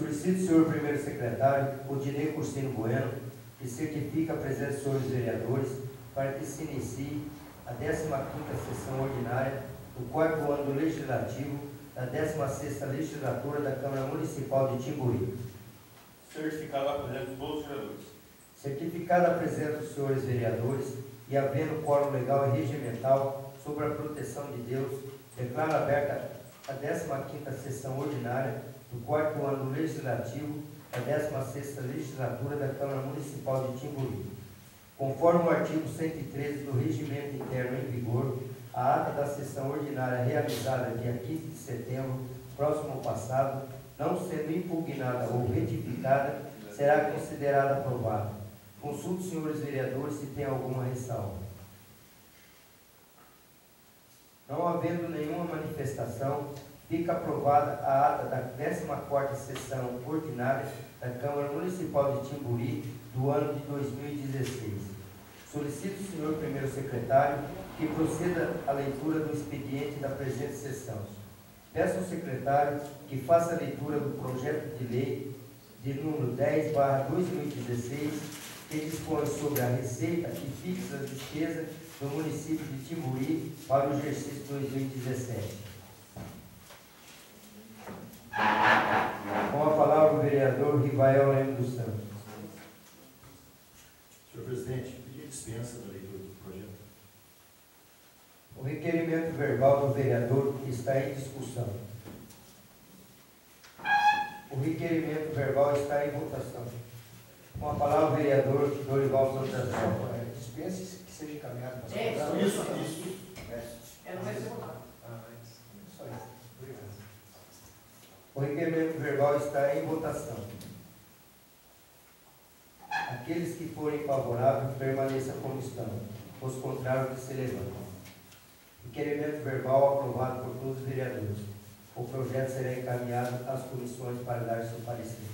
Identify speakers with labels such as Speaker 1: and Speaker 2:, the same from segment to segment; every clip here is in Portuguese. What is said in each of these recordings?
Speaker 1: Solicito, senhor primeiro secretário, Odinei Cursino Bueno, que certifica a presença dos senhores vereadores para que se inicie a 15ª sessão ordinária do 4º ano do Legislativo da 16ª Legislatura da Câmara Municipal de Timburi.
Speaker 2: Certificada a presença de todos os vereadores.
Speaker 1: Certificada a presença dos senhores vereadores e havendo quórum legal e regimental sobre a proteção de Deus, declaro aberta a 15ª sessão ordinária do 4º ano legislativo da 16ª Legislatura da Câmara Municipal de Timburi. Conforme o artigo 113 do Regimento Interno em vigor, a ata da sessão ordinária realizada dia 15 de setembro, próximo passado, não sendo impugnada ou retificada, será considerada aprovada. Consulto, senhores vereadores, se tem alguma ressalva. Não havendo nenhuma manifestação, fica aprovada a ata da 14ª sessão ordinária da Câmara Municipal de Timburi do ano de 2016. Solicito, senhor primeiro secretário, que proceda à leitura do expediente da presente sessão. Peço ao secretário que faça a leitura do projeto de lei de número 10/2016, que dispõe sobre a receita e fixa as despesas do município de Timburi para o exercício 2017. Com a palavra o vereador Rivael Leme dos Santos.
Speaker 3: Senhor presidente, pedir dispensa da leitura do projeto.
Speaker 1: O requerimento verbal do vereador está em discussão. O requerimento verbal está em votação. Com a palavra o vereador Dorival Santos.
Speaker 4: Dispense que seja encaminhado para
Speaker 3: Isso.
Speaker 4: não vai ser votado.
Speaker 1: Só isso. Obrigado. O requerimento verbal está em votação. Aqueles que forem favoráveis, permaneçam como estão. Os contrários, que se levantam. Requerimento verbal aprovado por todos os vereadores. O projeto será encaminhado às comissões para dar seu parecer.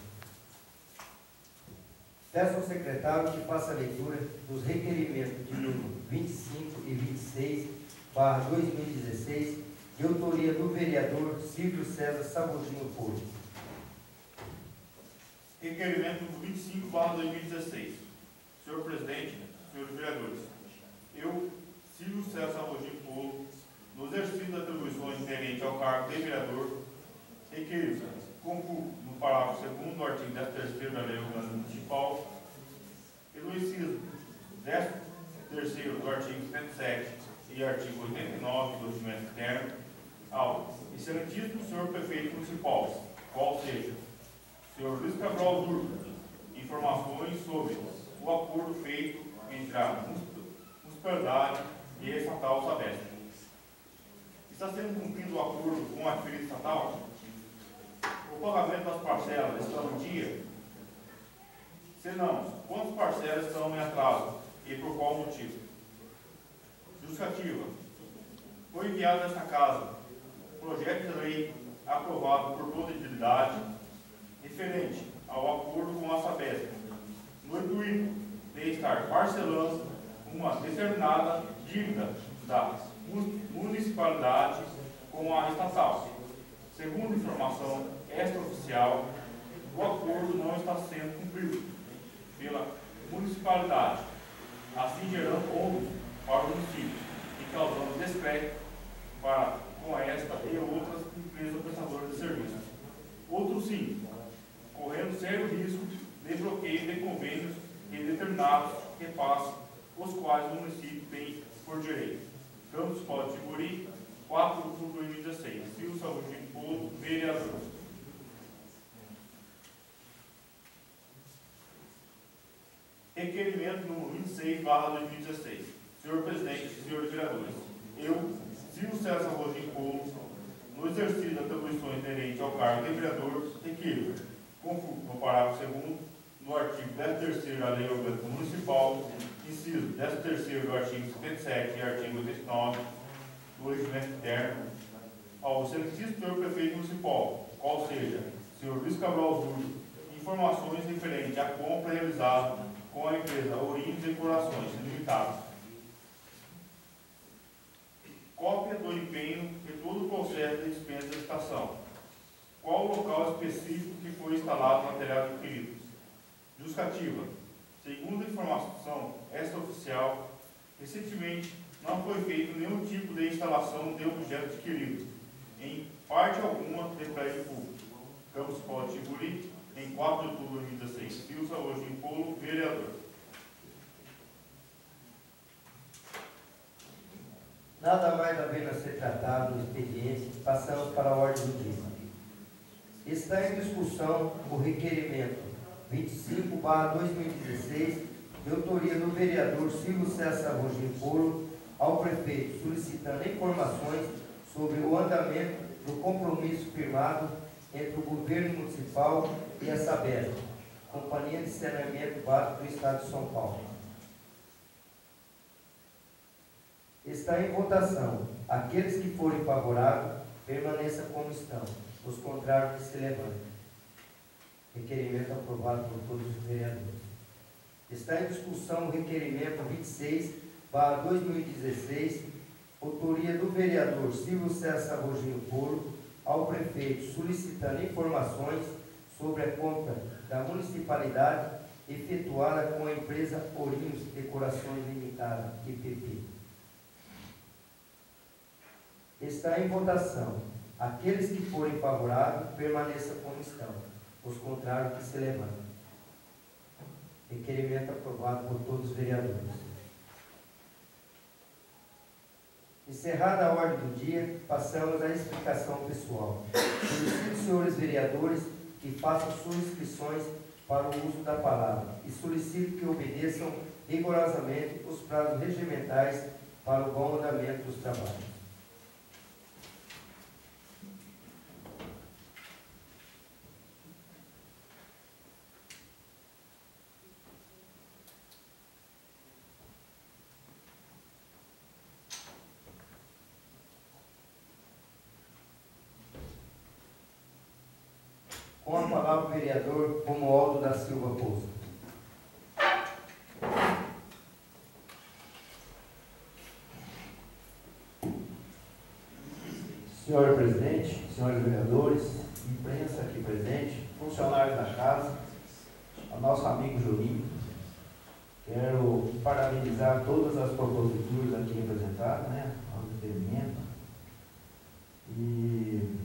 Speaker 1: Peço ao secretário que faça a leitura dos requerimentos de número 25 e 26/2016, de autoria do vereador Silvio César Sabotino Porto.
Speaker 2: Requerimento 25/2016. Senhor presidente, senhores vereadores, eu, Silvio César Sabotino Porto, no exercício das atribuições inerentes ao cargo de vereador, requeiro, conculco no parágrafo 2º do artigo 13º da Lei Orgânica Municipal, e no inciso 13º do artigo 107 e artigo 89 do Regimento Interno, ao excelentíssimo senhor prefeito municipal, qual seja, senhor Luiz Cabral Durco, informações sobre o acordo feito entre a municipalidade e a estatal Sabesp. Está sendo cumprido o acordo com a referida estatal? O pagamento das parcelas está no dia? Se não, quantas parcelas estão em atraso e por qual motivo? Justificativa. Foi enviado a esta casa projeto de lei aprovado por toda a entidade referente ao acordo com a Sabesp, no intuito de estar parcelando uma determinada dívida da municipalidade com a estatal. Segundo informação extraoficial, o acordo não está sendo cumprido pela municipalidade, assim gerando ônus para o município e causando descrédito para com esta e outras empresas prestadoras de serviços. Outro sim, correndo sério risco de bloqueio de convênios em determinados repasses, os quais o município tem por direito. Câmara Municipal de Timburi, 4/2016. Silvio Sabotino Porto, vereador. Requerimento número 26/2016. Senhor presidente, senhores vereadores, eu, Silvio César Sabotino Porto, no exercício das atribuições inerentes ao cargo de vereador, requeiro, conforme no parágrafo 2º, no artigo 13º da Lei Orgânica Municipal, inciso 13º do artigo 57 e artigo 89 do Regimento Interno, ao excelentíssimo senhor prefeito municipal, qual seja, senhor Luiz Cabral Durco, informações referentes à compra realizada com a empresa Ourinhos Decorações Limitada. Cópia do empenho de todo o processo de dispensa de licitação. Qual o local específico que foi foi instalado material adquirido. Justificativa. Segundo a informação extraoficial, recentemente não foi feito nenhum tipo de instalação de objeto adquirido, em parte alguma de prédio público. Campos Paulo Tiburi, em 4 de outubro de 2016. Filsa hoje em Polo, vereador.
Speaker 1: Nada mais havendo a ser tratado no expediente, passamos para a ordem do dia. Está em discussão o requerimento 25/2016, de autoria do vereador Silvio César Rogim Polo, ao prefeito, solicitando informações sobre o andamento do compromisso firmado entre o governo municipal e a Sabesp, Companhia de Saneamento Básico do Estado de São Paulo. Está em votação. Aqueles que forem favoráveis, permaneçam como estão. Os contrários, que se levantem. Requerimento aprovado por todos os vereadores. Está em discussão o requerimento 26/2016, autoria do vereador Silvio César Rogim Polo, ao prefeito, solicitando informações sobre a compra da municipalidade efetuada com a empresa Ourinhos Decorações Limitada, IPP. Está em votação. Aqueles que forem favoráveis, permaneçam como estão. Os contrários, que se levantem. Requerimento aprovado por todos os vereadores. Encerrada a ordem do dia, passamos à explicação pessoal. Solicito os senhores vereadores que façam suas inscrições para o uso da palavra e solicito que obedeçam rigorosamente os prazos regimentais para o bom andamento dos trabalhos. Com a palavra o vereador Romualdo da Silva Pouso.
Speaker 5: Senhor presidente, senhores vereadores, imprensa aqui presente, funcionários da casa, ao nosso amigo Juninho, quero parabenizar todas as proposituras aqui representadas, né, ao requerimento, e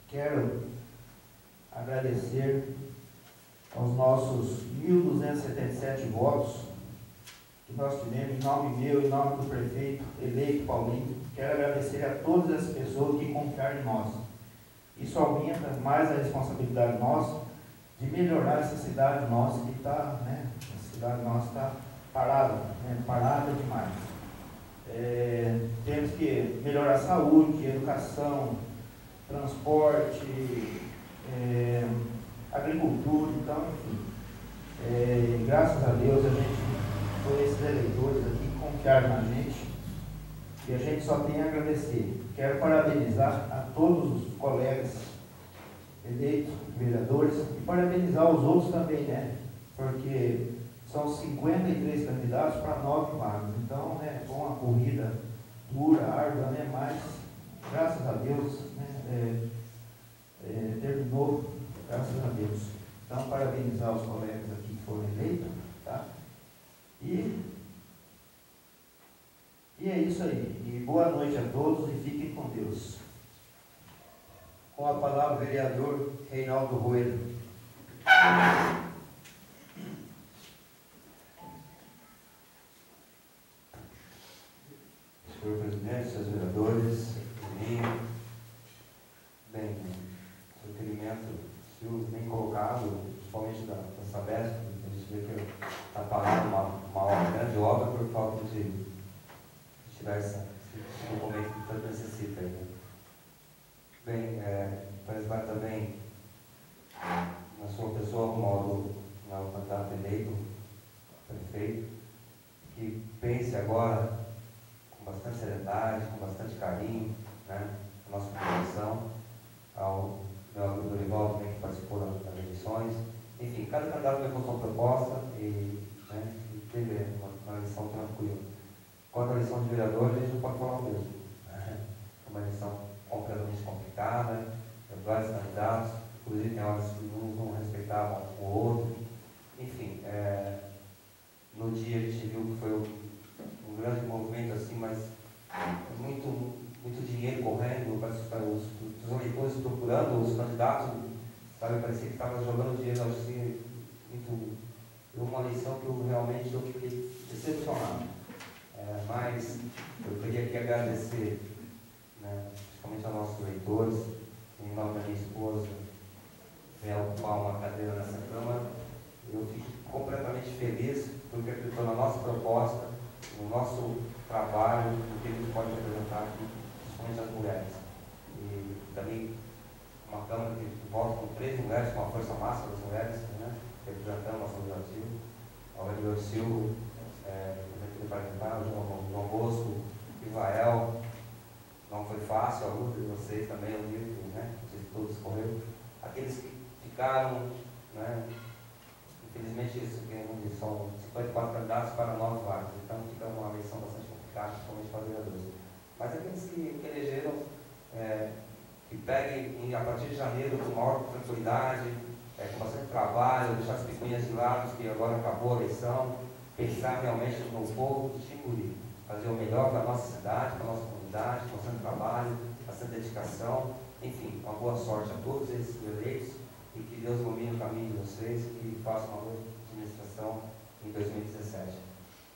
Speaker 5: quero agradecer aos nossos 1.277 votos que nós tivemos, em nome meu, em nome do prefeito eleito Paulinho. Quero agradecer a todas as pessoas que confiaram em nós. Isso aumenta mais a responsabilidade nossa de melhorar essa cidade nossa que está, né, a cidade nossa está parada, né, parada demais. Temos que melhorar a saúde, educação, transporte, agricultura, então, enfim. Graças a Deus a gente foi esses eleitores aqui que confiaram na gente e a gente só tem a agradecer. Quero parabenizar a todos os colegas eleitos, vereadores, e parabenizar os outros também, né? Porque são 53 candidatos para 9 vagas. Então, né, foi uma corrida dura, árdua, né? Mas, graças a Deus, né, terminou, graças a Deus. Então, parabenizar os colegas aqui que foram eleitos, tá? E é isso aí. E boa noite a todos e fiquem com Deus.
Speaker 1: Com a palavra o vereador Reinaldo Rueda.
Speaker 6: Senhor presidente, senhores vereadores, bem, o requerimento, Silvio, bem colocado, principalmente da Sabesp, a gente vê que está pagando uma grande obra por falta de tirar esse documento que tanto necessita. Né? Bem, participar também, na sua pessoa, Romualdo, no candidato eleito, prefeito, que pense agora com bastante seriedade, com bastante carinho, né, a nossa população, ao meu amigo Dorival também que participou das eleições. Enfim, cada candidato vai com sua proposta e, né, e teve uma eleição tranquila. Quanto à eleição de vereador, a gente não pode falar o mesmo. É uma eleição completamente complicada, vários candidatos, o inclusive tem horas que uns não respeitavam o outro. Enfim, no dia a gente viu que foi um grande movimento assim, mas muito dinheiro correndo, os eleitores procurando os candidatos, sabe, parecia que estava jogando dinheiro assim, uma lição que realmente eu fiquei decepcionado. Mas eu queria aqui agradecer, né, principalmente aos nossos eleitores, em nome da minha esposa, vem ocupar uma cadeira nessa Câmara. Eu fico completamente feliz porque acreditou na nossa proposta, no nosso trabalho, no que a gente pode representar aqui, principalmente as mulheres. E também uma Câmara que volta com 3 mulheres, com uma força máxima das mulheres, né, representando o nosso legislativo. Ao Edgar Silva, o João Bosco, Ivael. Não foi fácil, a luta de vocês também, eu vi, né, todos correram. Aqueles que ficaram, né, infelizmente isso, são 54 candidatos para 9 vagas, então fica uma eleição bastante complicada, principalmente para vereadores. Mas aqueles que elegeram, que peguem a partir de janeiro com maior tranquilidade, com bastante trabalho, deixar as picuinhas de lado, que agora acabou a eleição, pensar realmente no povo de Timburi, fazer o melhor para a nossa cidade, para a nossa comunidade, com bastante trabalho, bastante dedicação. Enfim, uma boa sorte a todos esses eleitos e que Deus ilumine o caminho de vocês e que façam uma boa administração em 2017.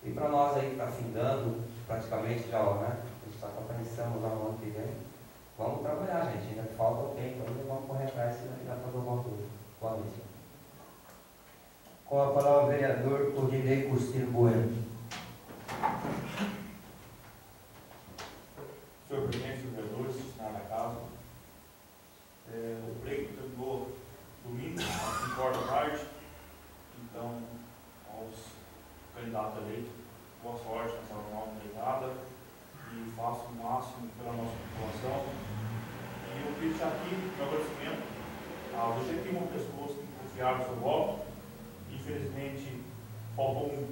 Speaker 6: E para nós aí que está findando, praticamente já, né? A gente está pensando lá no ano que vem. Vamos trabalhar, gente, ainda falta o tempo, ainda vamos correr atrás se ainda fazer alguma coisa. Boa noite.
Speaker 1: Com a palavra o vereador Odinei Costilho Bueno.
Speaker 2: Senhor presidente, senhores vereadores, senhor da casa, o pleito terminou domingo, às 5 horas da tarde. Então, aos candidatos eleitos, boa sorte nessa nova empreitada e faço o máximo pela nossa população. E eu queria deixar aqui meu agradecimento aos 81 pessoas que confiaram no seu voto. Infelizmente, faltou um.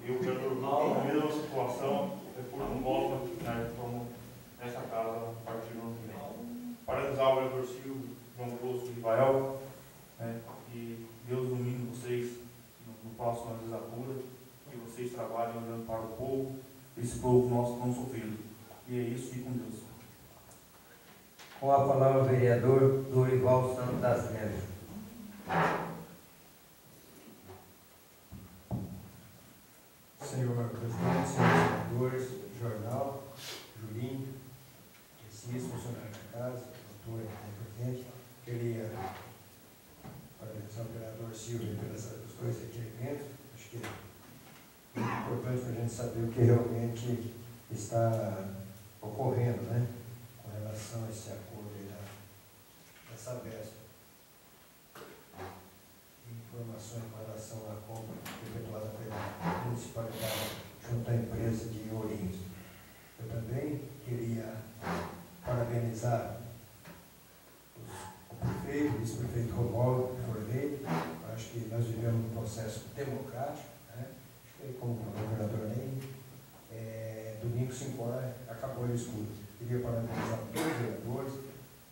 Speaker 2: Eu, vereador Paulo, na mesma situação, depois não voto, né, como nessa casa a partir do ano que vem. Parabenizar o vereador Silvio, João Bosco e Ivael, né, e Deus ilumine vocês no próximo legislatura, que vocês trabalhem olhando para o povo, esse povo nosso tão sofrido. E é isso, fique com Deus.
Speaker 1: Com a palavra o vereador Dorival Santos das Neves.
Speaker 4: Senhor presidente, senhores senadores, jornal, Julinho, esses funcionários da casa, doutor presidente, queria parabenizar o vereador Silvio pelos 2 requerimentos. Acho que é importante para a gente saber o que realmente está ocorrendo, né, com relação a esse acordo aí da Sabesp. Informações com relação à compra efetuada pela municipalidade junto à empresa de Ourinhos. Eu também queria parabenizar o prefeito, o vice-prefeito Romualdo, que foi eleito. Acho que nós vivemos um processo democrático, né? Acho que, como o governador nem domingo 5 horas acabou o escudo. Queria parabenizar todos os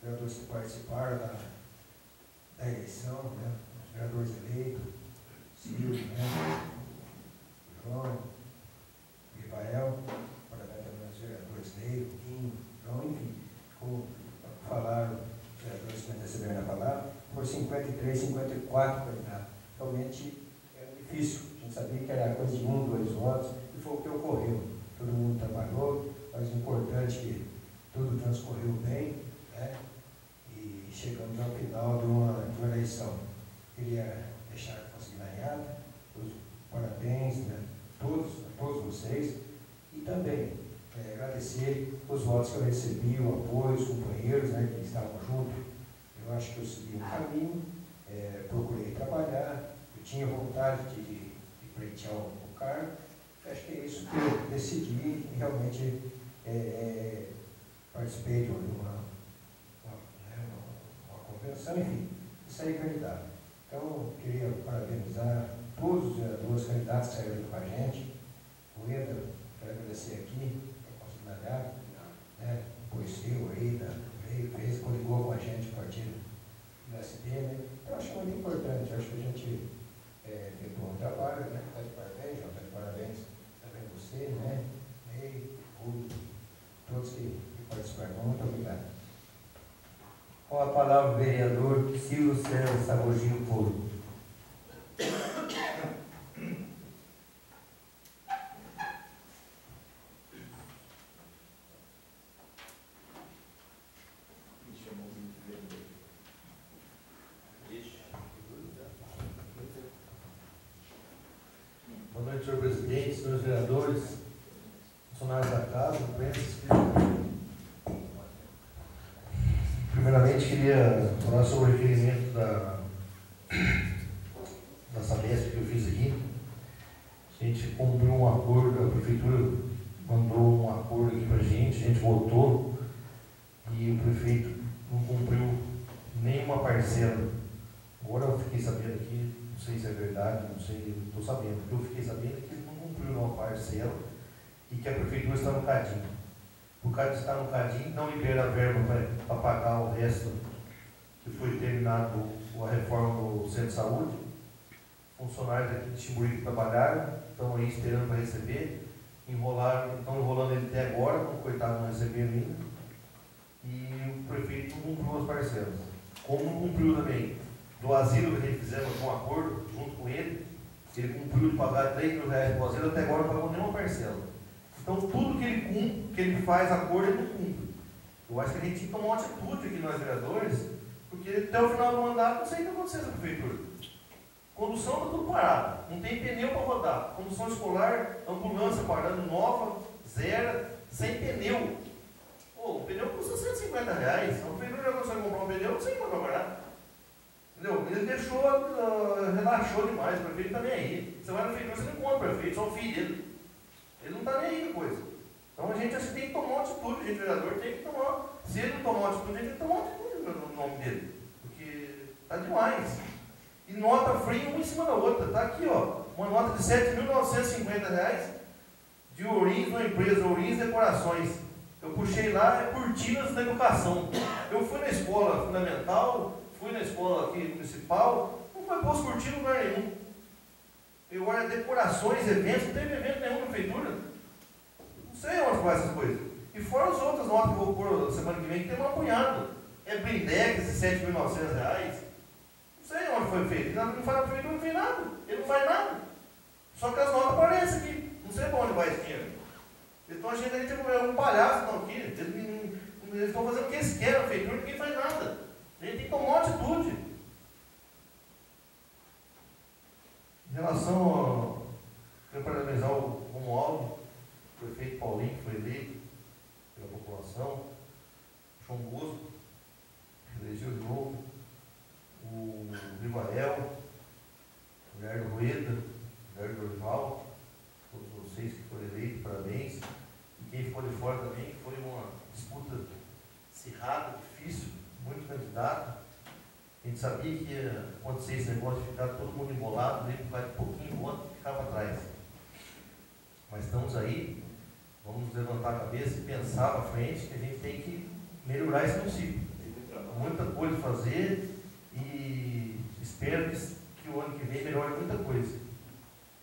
Speaker 4: vereadores que participaram da eleição, né? Vereadores eleitos, Silvio, né? João, Ivael, parabéns também aos vereadores Ney, Quinho, João, enfim, como falaram os vereadores que antecederam a palavra, por 53, 54 candidatos. Realmente é difícil, a gente sabia que era coisa de 1, 2 votos, e foi o que ocorreu. Todo mundo trabalhou, mas o importante é que tudo transcorreu bem, né? E chegamos ao final de uma eleição. Queria deixar consignado os parabéns, né, a todos vocês e também agradecer os votos que eu recebi, o apoio, os companheiros, né, que estavam juntos. Eu acho que eu segui um caminho, procurei trabalhar, eu tinha vontade de pleitear o cargo. Acho que é isso que eu decidi e realmente participei de uma convenção, enfim, e saí candidato. Então, eu queria parabenizar todos os vereadores candidatos que saíram com a gente. O Eda, quero agradecer aqui, a consignado, né, o seu aí, fez, coligou com a gente a partir das muito importante. Acho que a gente fez um bom trabalho, né? Está de parabéns, João, está de parabéns também você, né? Ney, Rui, todos que participaram. Muito obrigado.
Speaker 1: Com a palavra o vereador Silvio César Saboginho Polo.
Speaker 5: Boa noite, senhor presidente, senhores vereadores, funcionários da casa, imprensa. Primeiramente, queria falar sobre o requerimento da Sabesp que eu fiz aqui. A gente cumpriu um acordo, a prefeitura mandou um acordo aqui para a gente votou e o prefeito não cumpriu nenhuma parcela. Agora eu fiquei sabendo aqui, não sei se é verdade, não sei, estou sabendo, porque eu fiquei sabendo que ele não cumpriu nenhuma parcela e que a prefeitura está no cadinho. Por causa de estar no cadinho, não libera a verba para pagar o resto que foi terminado a reforma do centro de saúde. Funcionários aqui de Timburi que trabalharam, estão aí esperando para receber, estão enrolando ele até agora, como coitado não receberam ainda. E o prefeito não cumpriu as parcelas. Como não cumpriu também do asilo que a gente fizemos um acordo junto com ele, ele cumpriu de pagar R$3.000 para o asilo, até agora não pagou nenhuma parcela. Então, tudo que ele faz acordo, ele não cumpre. Eu acho que a gente tinha que tomar uma atitude aqui nós vereadores, porque até o final do mandato não sei o que vai acontecer nessa prefeitura. Condução está tudo parado, não tem pneu para rodar. Condução escolar, ambulância parando nova, zero, sem pneu. Pô, o pneu custa R$150. A prefeitura já consegue comprar um pneu, não sei quanto vai pagar. Entendeu? Ele relaxou demais, o prefeito não está nem aí. Você vai na prefeitura, você não encontra o prefeito, só o filho dele. Ele não está nem aí com coisa. Então a gente tem que tomar uma atitude, a gente vereador tem que tomar. Se ele não tomar uma atitude, a gente tem que tomar uma atitude no nome dele. Porque está demais. E nota fria uma em cima da outra. Está aqui, ó. Uma nota de R$7.950 de Ourins, uma empresa Ourins Decorações. Eu puxei lá, cortinas da educação. Eu fui na escola fundamental, fui na escola aqui municipal, não foi posto cortina em lugar nenhum. Eu olho decorações, eventos, não teve evento nenhum na prefeitura. Não sei onde vai essas coisas. E fora as outras notas que eu vou pôr semana que vem, que tem um apunhado. É blindex de R$7.900. Não sei onde foi feito. Ele não faz na prefeitura, não fez nada. Ele não faz nada. Só que as notas aparecem aqui. Não sei para onde vai esse dinheiro. Eles estão achando que a gente é um palhaço não, aqui. Eles estão fazendo o que eles querem na prefeitura, ninguém faz nada. A gente tem que tomar uma atitude. Em relação a parabenizar o Romualdo, o prefeito Paulinho, que foi eleito pela população, João Bosco, que elegeu de novo, o Rivael, o Lerdo Rueda, o Lerdo Dorival, todos vocês que foram eleitos, parabéns. E quem ficou de fora também, foi uma disputa acirrada, difícil, muito candidato. A gente sabia que ia acontecer esse negócio de ficar todo mundo embolado, nem vai um pouquinho voto e ficar para trás. Mas estamos aí, vamos levantar a cabeça e pensar para frente que a gente tem que melhorar esse município. Tem muita coisa a fazer e espero que o ano que vem melhore muita coisa.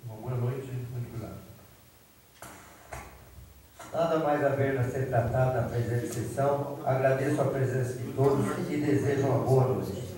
Speaker 5: Uma boa noite, muito obrigado.
Speaker 1: Nada mais a ver a ser tratado na presente sessão. Agradeço a presença de todos e desejo uma boa noite.